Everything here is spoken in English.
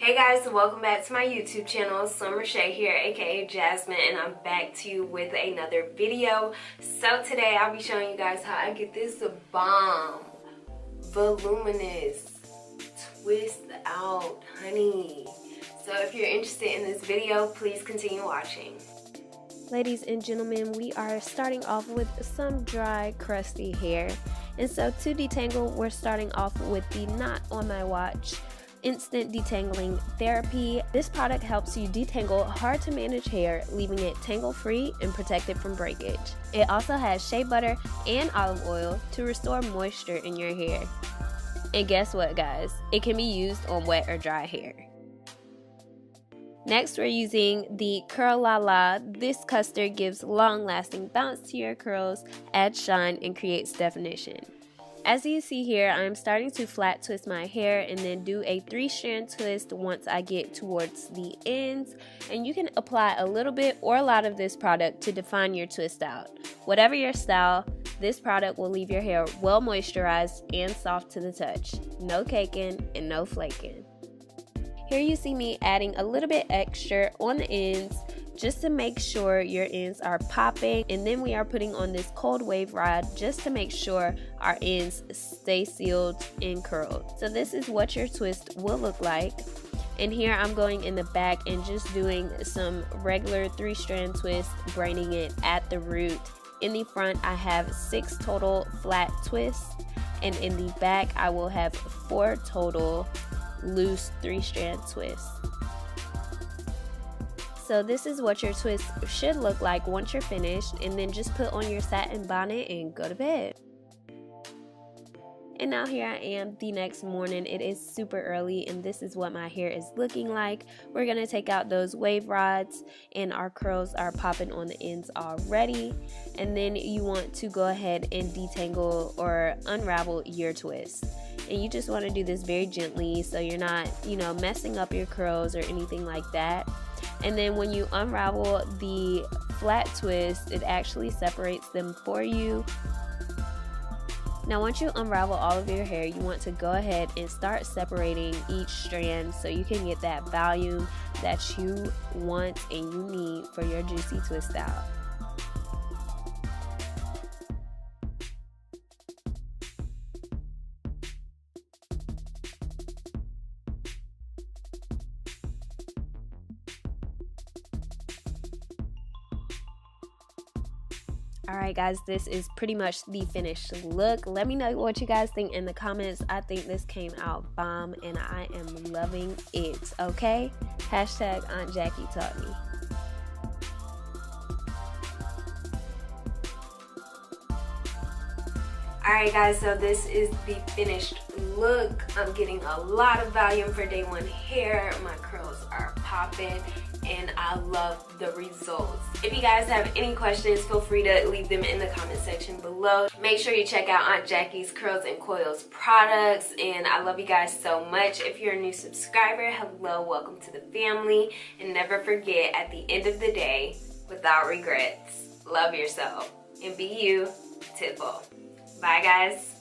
Hey guys, welcome back to my YouTube channel. So I'm Reshae here, aka Jasmine, and I'm back to you with another video. So today I'll be showing you guys how I get this bomb, voluminous twist out honey. So if you're interested in this video, please continue watching. Ladies and gentlemen, we are starting off with some dry, crusty hair. And so to detangle, we're starting off with the Not On My Watch Instant Detangling Therapy. This product helps you detangle hard to manage hair, leaving it tangle free and protected from breakage. It also has shea butter and olive oil to restore moisture in your hair. And guess what, guys? It can be used on wet or dry hair. Next, we're using the Lala. This custard gives long-lasting bounce to your curls, adds shine, and creates definition. As you see here, I'm starting to flat twist my hair and then do a 3-strand twist once I get towards the ends. And you can apply a little bit or a lot of this product to define your twist out. Whatever your style, this product will leave your hair well moisturized and soft to the touch. No caking and no flaking. Here you see me adding a little bit extra on the ends just to make sure your ends are popping, and then we are putting on this cold wave rod just to make sure our ends stay sealed and curled. So this is what your twist will look like. And here I'm going in the back and just doing some regular 3-strand twist, braiding it at the root. In the front I have 6 total flat twists, and in the back I will have 4 total loose 3-strand twists. So this is what your twist should look like once you're finished, and then just put on your satin bonnet and go to bed. And now here I am the next morning. It is super early and this is what my hair is looking like. We're going to take out those wave rods and our curls are popping on the ends already. And then you want to go ahead and detangle or unravel your twist. And you just want to do this very gently so you're not, messing up your curls or anything like that. And then when you unravel the flat twist, it actually separates them for you. Now once you unravel all of your hair, you want to go ahead and start separating each strand so you can get that volume that you want and you need for your juicy twist out. Alright guys, this is pretty much the finished look. Let me know what you guys think in the comments. I think this came out bomb and I am loving it, okay? Hashtag Aunt Jackie taught me. Alright guys, so this is the finished look. I'm getting a lot of volume for day 1 hair. My curls are popping and I love the results. If you guys have any questions, feel free to leave them in the comment section below. Make sure you check out Aunt Jackie's Curls and Coils products, and I love you guys so much. If you're a new subscriber, hello, welcome to the family, and never forget, at the end of the day, without regrets, love yourself and be you to the full. Bye guys.